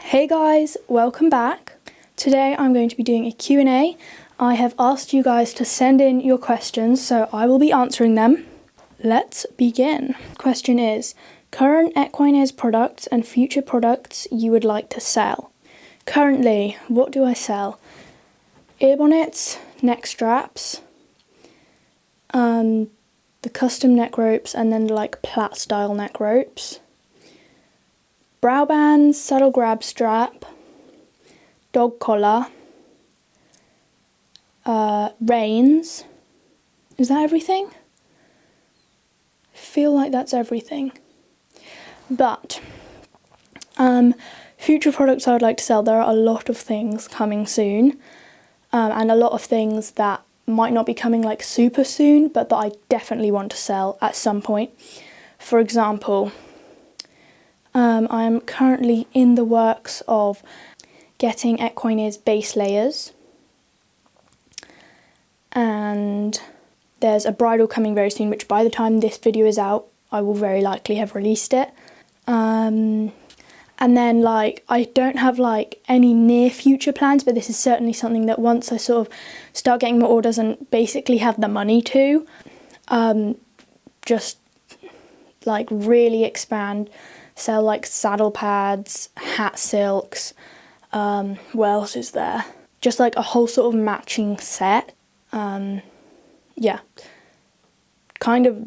Hey guys, welcome back. Today I'm going to be doing a Q&A. I have asked you guys to send in your questions, so I will be answering them. Let's begin. Question is, current equine products and future products you would like to sell. Currently, what do I sell? Ear bonnets, neck straps, the custom neck ropes, and then like plait style neck ropes. Brow bands, saddle grab strap, dog collar, reins. Is that everything? I feel like that's everything. But future products I would like to sell, there are a lot of things coming soon, and a lot of things that might not be coming like super soon, but that I definitely want to sell at some point. For example, I am currently in the works of getting Equestrian's base layers, and there's a bridle coming very soon, which by the time this video is out I will very likely have released it. And then like I don't have like any near future plans, but this is certainly something that once I sort of start getting more orders and basically have the money to just like really expand, sell like saddle pads, hat silks, what else is there? Just like a whole sort of matching set. Yeah, kind of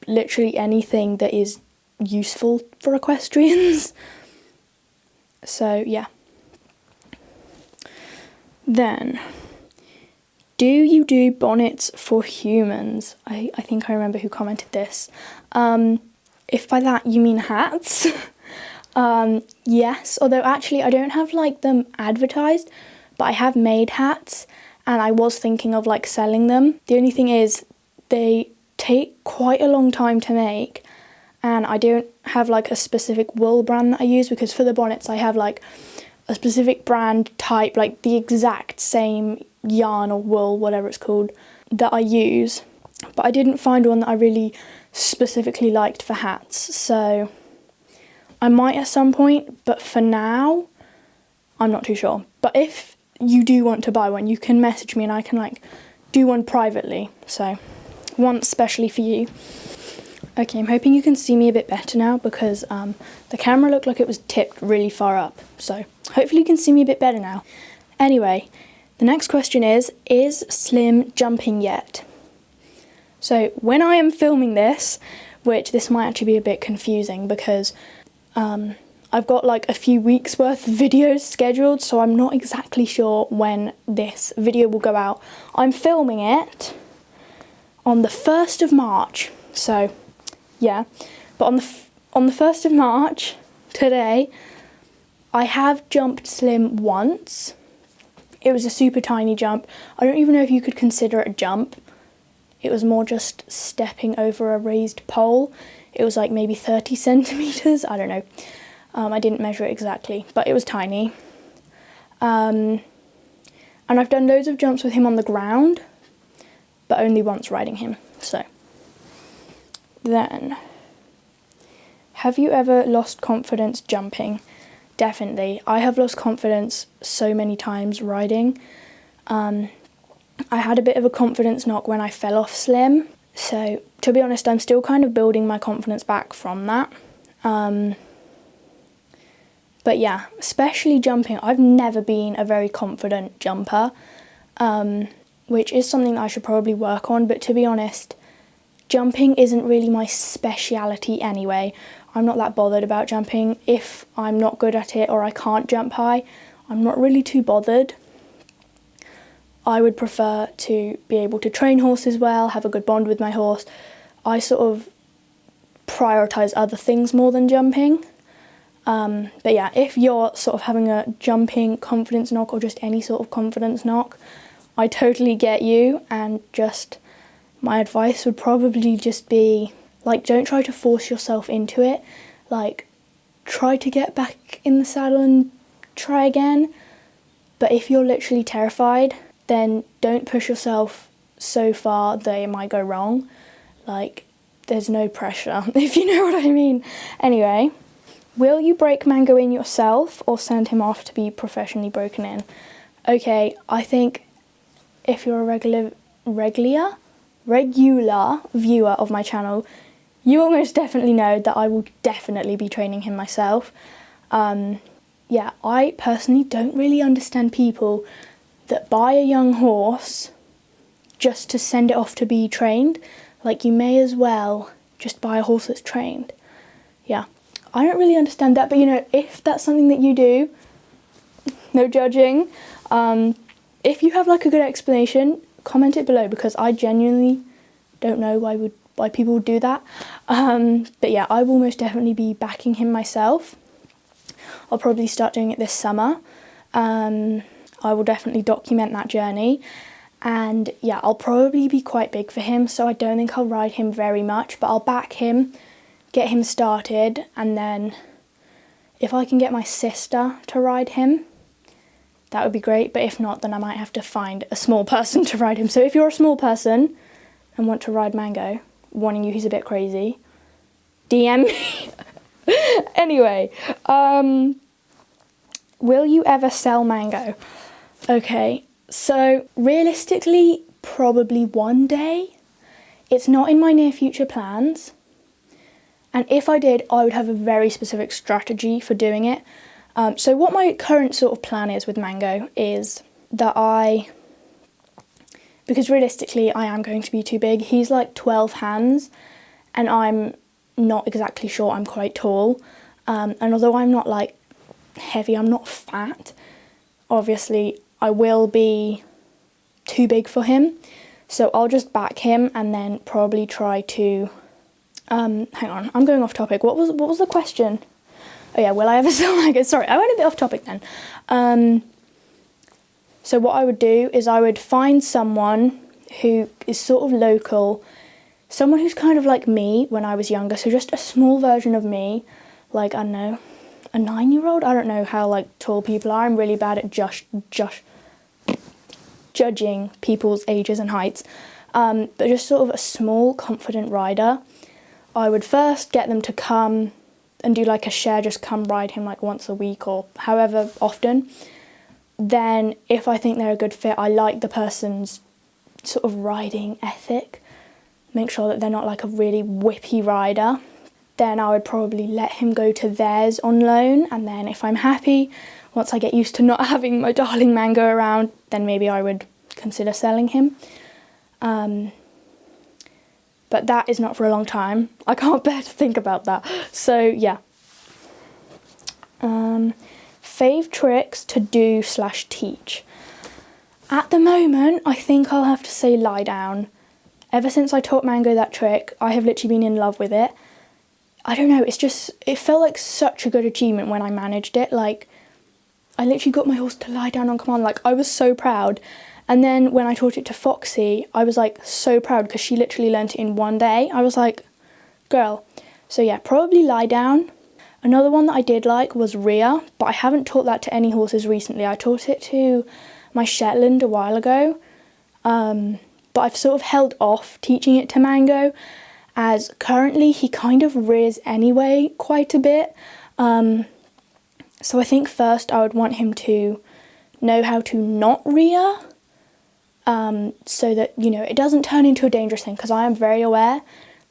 literally anything that is useful for equestrians. So yeah. Then, do you do bonnets for humans? I think I remember who commented this. If by that you mean hats, yes, although actually I don't have like them advertised, but I have made hats and I was thinking of like selling them. The only thing is they take quite a long time to make, and I don't have like a specific wool brand that I use, because for the bonnets I have like a specific brand type, like the exact same yarn or wool, whatever it's called, that I use, but I didn't find one that I really specifically liked for hats, so I might at some point, but for now I'm not too sure. But if you do want to buy one, you can message me and I can like do one privately, so one specially for you. Okay, I'm hoping you can see me a bit better now, because the camera looked like it was tipped really far up, so hopefully you can see me a bit better now. Anyway, the next question is Slim jumping yet? So when I am filming this, which this might actually be a bit confusing because I've got like a few weeks worth of videos scheduled, so I'm not exactly sure when this video will go out. I'm filming it on the 1st of March, so yeah. But on the 1st of March, today, I have jumped Slim once. It was a super tiny jump. I don't even know if you could consider it a jump. It was more just stepping over a raised pole. It was like maybe 30 centimetres, I don't know. I didn't measure it exactly, but it was tiny. And I've done loads of jumps with him on the ground, but only once riding him, so. Then, have you ever lost confidence jumping? Definitely. I have lost confidence so many times riding. I had a bit of a confidence knock when I fell off Slim, so to be honest I'm still kind of building my confidence back from that. But yeah, especially jumping, I've never been a very confident jumper, which is something that I should probably work on, but to be honest, jumping isn't really my speciality anyway. I'm not that bothered about jumping. If I'm not good at it or I can't jump high, I'm not really too bothered. I would prefer to be able to train horses well, have a good bond with my horse. I sort of prioritise other things more than jumping. But yeah, if you're sort of having a jumping confidence knock or just any sort of confidence knock, I totally get you, and just my advice would probably just be like, don't try to force yourself into it. Like, try to get back in the saddle and try again. But if you're literally terrified, then don't push yourself so far that it might go wrong. Like, there's no pressure, if you know what I mean. Anyway, Will you break Mango in yourself or send him off to be professionally broken in? Okay, I think if you're a regular viewer of my channel, you almost definitely know that I will definitely be training him myself. Yeah, I personally don't really understand people that buy a young horse just to send it off to be trained. Like, you may as well just buy a horse that's trained. Yeah, I don't really understand that, but you know, if that's something that you do, no judging. If you have like a good explanation, comment it below, because I genuinely don't know why people would do that. But yeah, I will most definitely be backing him myself. I'll probably start doing it this summer. I will definitely document that journey. And yeah, I'll probably be quite big for him, so I don't think I'll ride him very much, but I'll back him, get him started, and then if I can get my sister to ride him, that would be great. But if not, then I might have to find a small person to ride him. So if you're a small person and want to ride Mango, warning you, he's a bit crazy, DM me. Anyway, will you ever sell Mango? Okay, so realistically, probably one day. It's not in my near future plans. And if I did, I would have a very specific strategy for doing it. So what my current sort of plan is with Mango is that because realistically I am going to be too big. He's like 12 hands and I'm not exactly sure I'm quite tall. And although I'm not like heavy, I'm not fat, obviously I will be too big for him. So I'll just back him and then probably try to, hang on, I'm going off topic. What was the question? Oh yeah, will I ever sell Mango? Sorry, I went a bit off topic then. So what I would do is I would find someone who is sort of local, someone who's kind of like me when I was younger, so just a small version of me, like, I don't know, a 9-year-old? I don't know how like tall people are. I'm really bad at just judging people's ages and heights. But just sort of a small, confident rider. I would first get them to come and do like a share, just come ride him like once a week or however often. Then if I think they're a good fit, I like the person's sort of riding ethic, make sure that they're not like a really whippy rider, then I would probably let him go to theirs on loan. And then if I'm happy, once I get used to not having my darling Mango around, then maybe I would consider selling him. But that is not for a long time. I can't bear to think about that. So yeah. Fave tricks to do/teach. At the moment, I think I'll have to say lie down. Ever since I taught Mango that trick, I have literally been in love with it. I don't know, it felt like such a good achievement when I managed it. Like, I literally got my horse to lie down on command. Like, I was so proud. And then when I taught it to Foxy, I was like so proud because she literally learnt it in one day. I was like, girl. So yeah, probably lie down. Another one that I did like was rear, but I haven't taught that to any horses recently. I taught it to my Shetland a while ago, but I've sort of held off teaching it to Mango, as currently he kind of rears anyway quite a bit. So I think first I would want him to know how to not rear, so that, you know, it doesn't turn into a dangerous thing, because I am very aware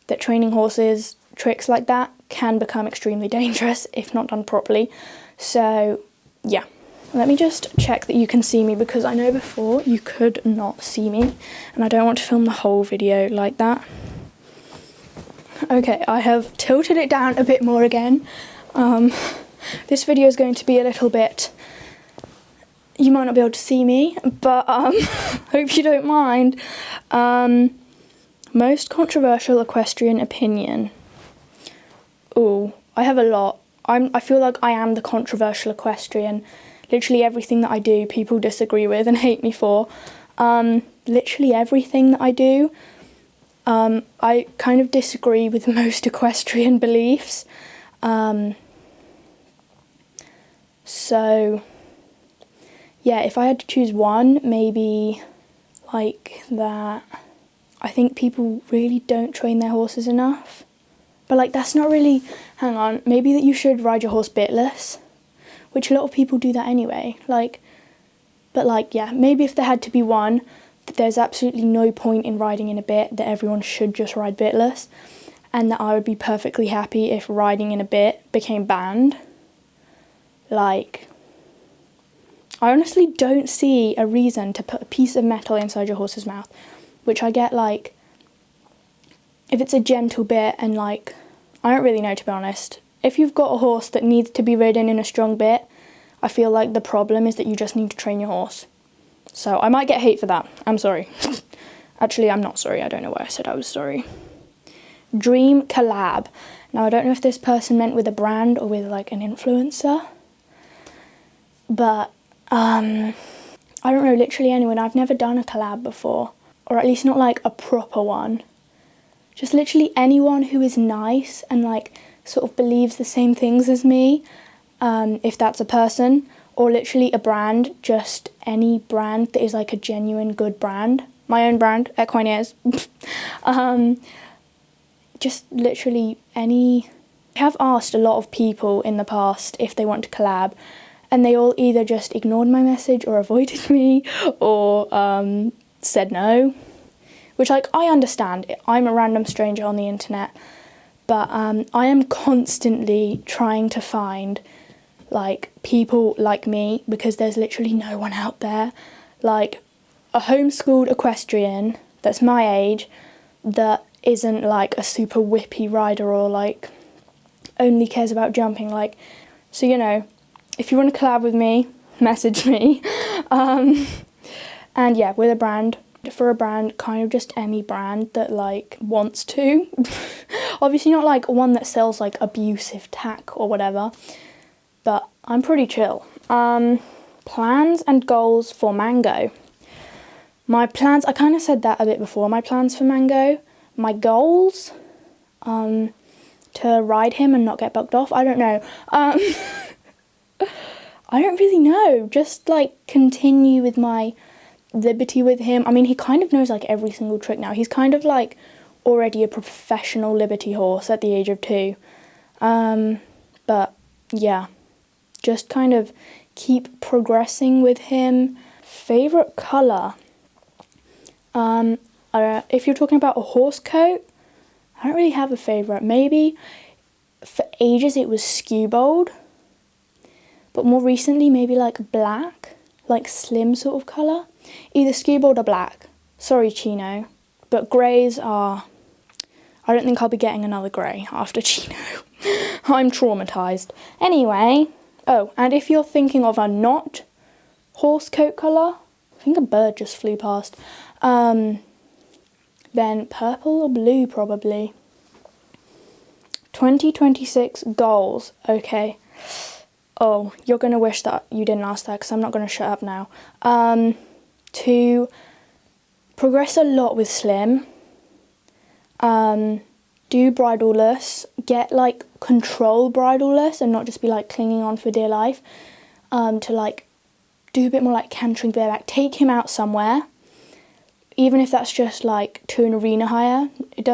that training horses tricks like that can become extremely dangerous if not done properly. So yeah, let me just check that you can see me, because I know before you could not see me and I don't want to film the whole video like that. Okay, I have tilted it down a bit more again. This video is going to be a little bit, you might not be able to see me, but hope you don't mind. Most controversial equestrian opinion. Ooh, I have a lot. I feel like I am the controversial equestrian. Literally everything that I do, people disagree with and hate me for. Literally everything that I do. I kind of disagree with most equestrian beliefs. So yeah, if I had to choose one, maybe like that I think people really don't train their horses enough. But like that's not really, hang on, maybe that you should ride your horse bitless, which a lot of people do that anyway. Like, but like, yeah, maybe if there had to be one, that there's absolutely no point in riding in a bit, that everyone should just ride bitless, and that I would be perfectly happy if riding in a bit became banned. Like, I honestly don't see a reason to put a piece of metal inside your horse's mouth, which I get, like, if it's a gentle bit and, like, I don't really know, to be honest. If you've got a horse that needs to be ridden in a strong bit, I feel like the problem is that you just need to train your horse. So I might get hate for that. I'm sorry. Actually, I'm not sorry. I don't know why I said I was sorry. Dream collab. Now, I don't know if this person meant with a brand or with, like, an influencer. But I don't know, literally anyone. I've never done a collab before, or at least not like a proper one. Just literally anyone who is nice and like sort of believes the same things as me, if that's a person, or literally a brand, just any brand that is like a genuine good brand. My own brand, Equestrian. Just literally any. I have asked a lot of people in the past if they want to collab, and they all either just ignored my message or avoided me or said no, which, like, I understand. I'm a random stranger on the internet, but I am constantly trying to find, like, people like me, because there's literally no one out there. Like, a homeschooled equestrian that's my age that isn't, like, a super whippy rider or, like, only cares about jumping. Like, so, you know, if you want to collab with me, message me. And yeah, with a brand, for a brand, kind of just any brand that like wants to. Obviously not like one that sells like abusive tack or whatever, but I'm pretty chill. Plans and goals for Mango. My plans, I kind of said that a bit before, my plans for Mango. My goals, to ride him and not get bucked off. I don't know. I don't really know. Just like continue with my liberty with him. I mean, he kind of knows like every single trick now. He's kind of like already a professional liberty horse at the age of 2. But yeah, just kind of keep progressing with him. Favourite colour? If you're talking about a horse coat, I don't really have a favourite. Maybe for ages it was skewbald, but more recently maybe like black, like slim sort of colour. Either skewbald or black. Sorry, Chino, but greys are... I don't think I'll be getting another grey after Chino. I'm traumatised. Anyway, oh, and if you're thinking of a not horse coat colour, I think a bird just flew past, then purple or blue probably. 2026 goals, okay. Oh, you're going to wish that you didn't ask that because I'm not going to shut up now. To progress a lot with Slim, do bridleless, get like control bridleless and not just be like clinging on for dear life, to like do a bit more like cantering bareback, take him out somewhere, even if that's just like to an arena hire. It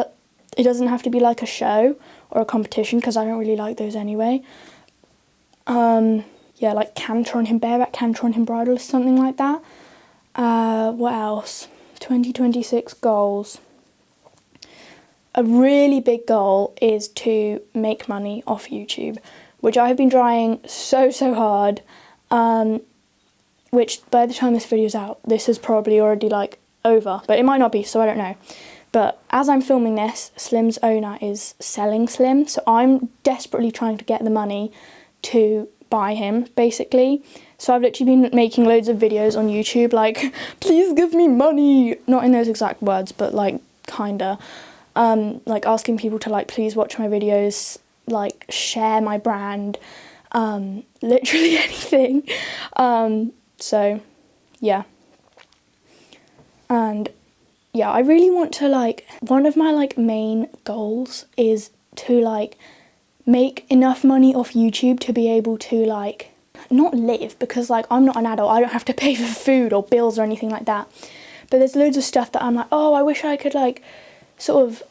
doesn't have to be like a show or a competition because I don't really like those anyway. Yeah, like canter on him bareback, canter on him bridleless, something like that. What else? 2026 goals. A really big goal is to make money off YouTube, which I have been trying so hard, which by the time this video's out, this is probably already like over, but it might not be, so I don't know. But as I'm filming this, Slim's owner is selling Slim, so I'm desperately trying to get the money to buy him, basically. So I've literally been making loads of videos on YouTube, like, please give me money! Not in those exact words, but like, kinda. Like asking people to like, please watch my videos, like, share my brand, literally anything. So, yeah. And, yeah, I really want to, like, one of my, like, main goals is to, like, make enough money off YouTube to be able to, like, not live, because, like, I'm not an adult, I don't have to pay for food or bills or anything like that, but there's loads of stuff that I'm like, oh, I wish I could, like, sort of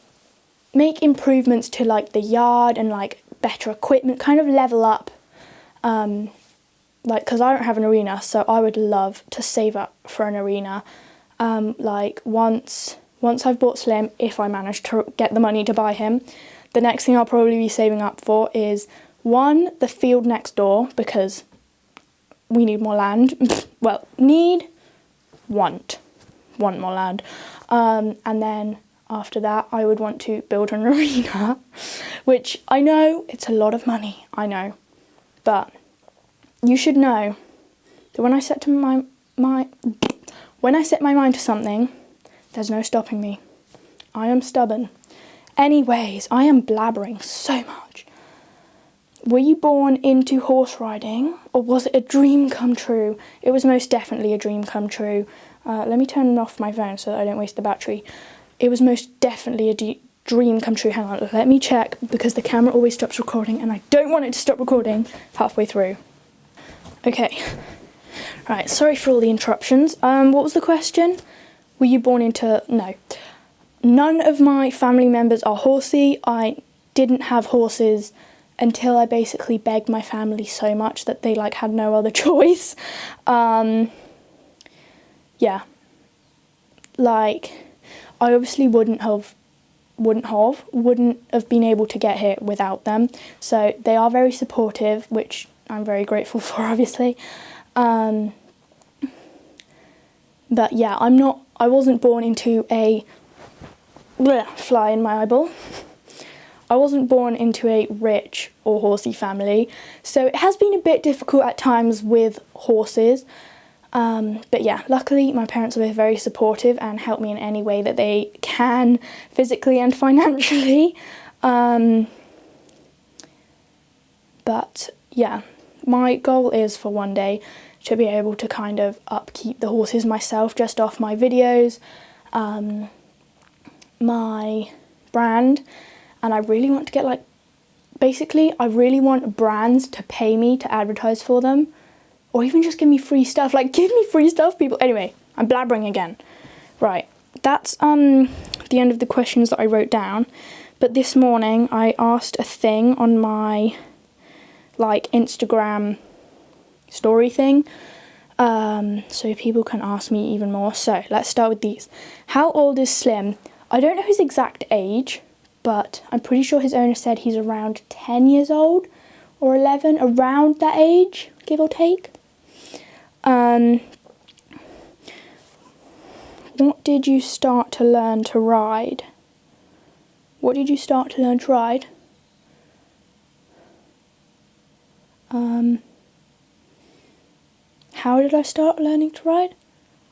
make improvements to like the yard and like better equipment, kind of level up. Like, because I don't have an arena, so I would love to save up for an arena. Like once I've bought Slim, if I manage to get the money to buy him, the next thing I'll probably be saving up for is the field next door, because we need more land. Well, want more land. And then after that, I would want to build an arena, which I know it's a lot of money, I know. But you should know that when I set my mind to something, there's no stopping me. I am stubborn. Anyways, I am blabbering so much. Were you born into horse riding, or was it a dream come true? It was most definitely a dream come true. Let me turn off my phone so that I don't waste the battery. It was most definitely a dream come true. Hang on, let me check, because the camera always stops recording and I don't want it to stop recording halfway through. Okay. Right, sorry for all the interruptions. What was the question? Were you born into... No. None of my family members are horsey. I didn't have horses until I basically begged my family so much that they like had no other choice. Yeah. Like, I obviously wouldn't have been able to get here without them. So they are very supportive, which I'm very grateful for, obviously. But yeah, I wasn't born into a fly in my eyeball. I wasn't born into a rich or horsey family, so it has been a bit difficult at times with horses. But yeah, luckily my parents are both very supportive and help me in any way that they can, physically and financially. But yeah, my goal is for one day to be able to kind of upkeep the horses myself just off my videos, my brand, and I really want to get like, basically I really want brands to pay me to advertise for them, or even just give me free stuff. Like, give me free stuff, people. Anyway, I'm blabbering again. Right, that's the end of the questions that I wrote down. But this morning I asked a thing on my like Instagram story thing, so people can ask me even more. So let's start with these. How old is Slim? I don't know his exact age, but I'm pretty sure his owner said he's around 10 years old or 11, around that age, give or take. What did you start to learn to ride? What did you start to learn to ride? How did I start learning to ride?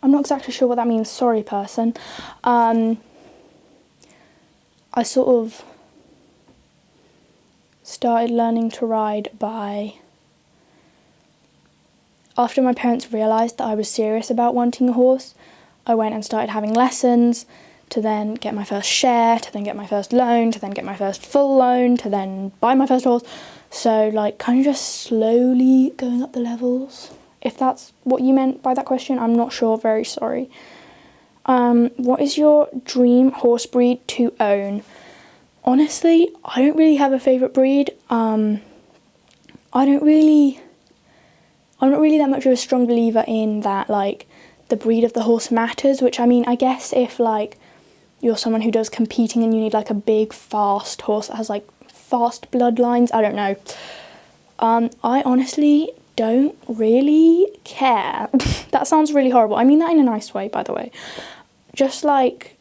I'm not exactly sure what that means, sorry person. I sort of started learning to ride after my parents realised that I was serious about wanting a horse. I went and started having lessons, to then get my first share, to then get my first loan, to then get my first full loan, to then buy my first horse. So like kind of just slowly going up the levels. If that's what you meant by that question, I'm not sure, very sorry. What is your dream horse breed to own? Honestly, I don't really have a favourite breed. I'm not really that much of a strong believer in that, like, the breed of the horse matters, which, I mean, I guess if, like, you're someone who does competing and you need, like, a big, fast horse that has, like, fast bloodlines, I don't know. I honestly don't really care. That sounds really horrible. I mean that in a nice way, by the way. Just, like,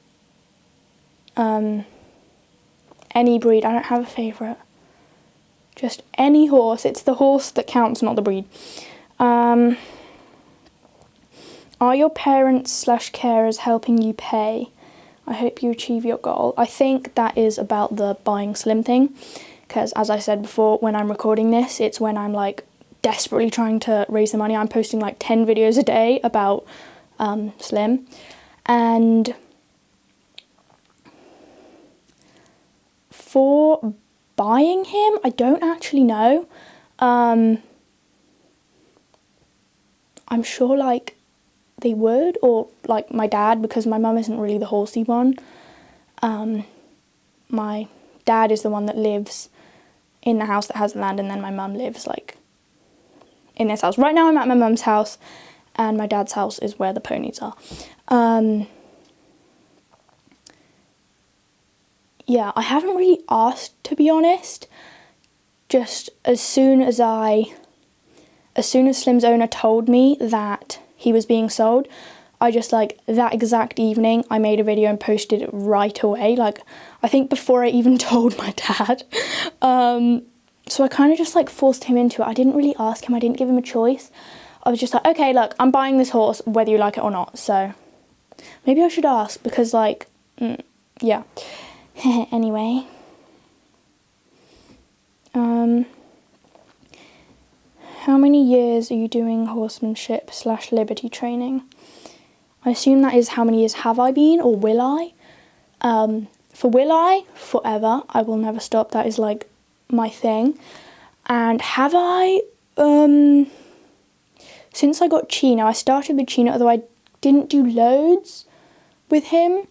any breed. I don't have a favourite. Just any horse. It's the horse that counts, not the breed. Are your parents / carers helping you pay? I hope you achieve your goal. I think that is about the buying Slim thing, because as I said before, when I'm recording this, it's when I'm like desperately trying to raise the money. I'm posting like 10 videos a day about Slim, and for buying him, I don't actually know. I'm sure like they would, or like my dad, because my mum isn't really the horsey one. My my dad is the one that lives in the house that has the land, and then my mum lives like in this house. Right now I'm at my mum's house, and my dad's house is where the ponies are. Yeah, I haven't really asked, to be honest. Just as soon as Slim's owner told me that he was being sold, I just, like, that exact evening, I made a video and posted it right away. Like, I think before I even told my dad. So I kind of just, like, forced him into it. I didn't really ask him. I didn't give him a choice. I was just like, okay, look, I'm buying this horse whether you like it or not. So maybe I should ask because, like, yeah. Anyway. How many years are you doing horsemanship/liberty training? I assume that is how many years have I been, or will I? For will I, forever. I will never stop. That is like my thing. And have I, since I got Chino, I started with Chino, although I didn't do loads with him.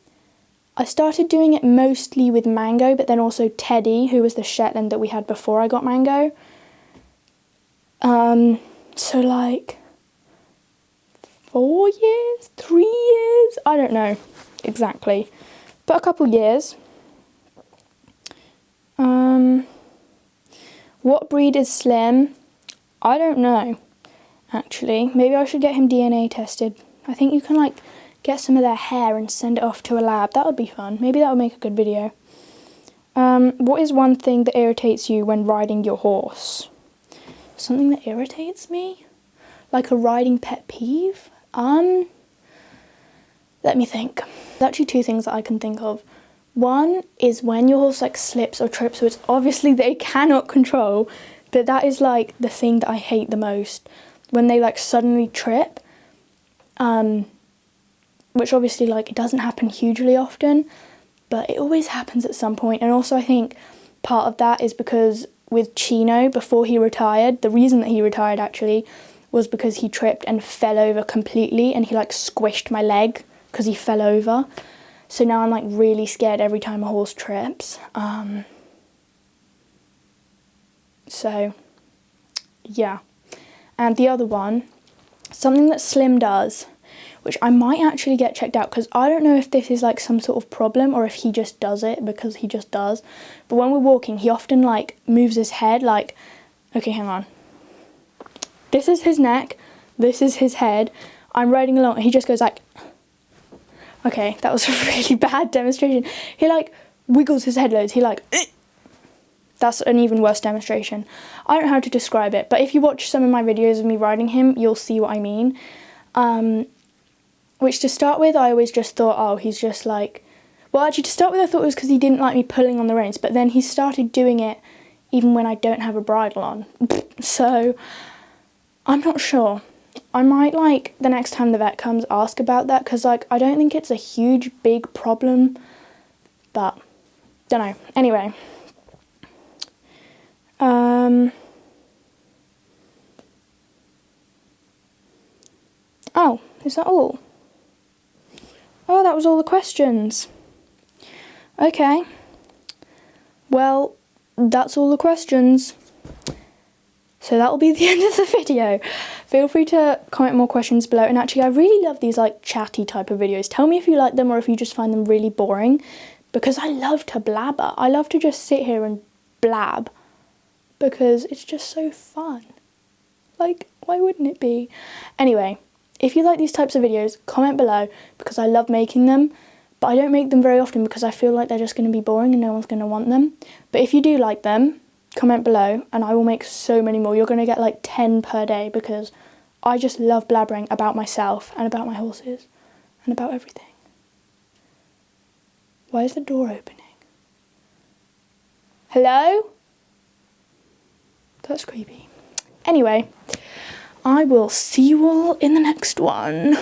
I started doing it mostly with Mango, but then also Teddy, who was the Shetland that we had before I got Mango. So like 4 years, 3 years, I don't know exactly, but a couple years. What breed is Slim? I don't know, actually. Maybe I should get him DNA tested. I think you can like get some of their hair and send it off to a lab. That would be fun. Maybe that would make a good video. What is one thing that irritates you when riding your horse? Something that irritates me? Like a riding pet peeve? Let me think. There's actually 2 things that I can think of. One is when your horse like slips or trips, which obviously they cannot control, but that is like the thing that I hate the most. When they like suddenly trip, which obviously like it doesn't happen hugely often, but it always happens at some point. And also I think part of that is because with Chino, before he retired, the reason that he retired actually was because he tripped and fell over completely, and he like squished my leg because he fell over. So now I'm like really scared every time a horse trips. So yeah. And the other one, something that Slim does, which I might actually get checked out because I don't know if this is like some sort of problem or if he just does it because he just does. But when we're walking, he often like moves his head like, okay, hang on. This is his neck, this is his head. I'm riding along and he just goes like, okay, that was a really bad demonstration. He like wiggles his head loads. He like, that's an even worse demonstration. I don't know how to describe it, but if you watch some of my videos of me riding him, you'll see what I mean. Which to start with, I always just thought, oh, he's just like, well, actually to start with, I thought it was because he didn't like me pulling on the reins, but then he started doing it even when I don't have a bridle on. So I'm not sure. I might, like, the next time the vet comes, ask about that, because, like, I don't think it's a huge, big problem, but, don't know. Anyway. Oh, is that all? Oh, that was all the questions. Okay. Well, that's all the questions. So that will be the end of the video. Feel free to comment more questions below. And actually, I really love these like chatty type of videos. Tell me if you like them or if you just find them really boring. Because I love to blabber. I love to just sit here and blab. Because it's just so fun. Like, why wouldn't it be? Anyway, if you like these types of videos, comment below. Because I love making them. But I don't make them very often because I feel like they're just going to be boring and no one's going to want them. But if you do like them, comment below and I will make so many more. You're going to get like 10 per day because I just love blabbering about myself and about my horses and about everything. Why is the door opening? Hello? That's creepy. Anyway, I will see you all in the next one.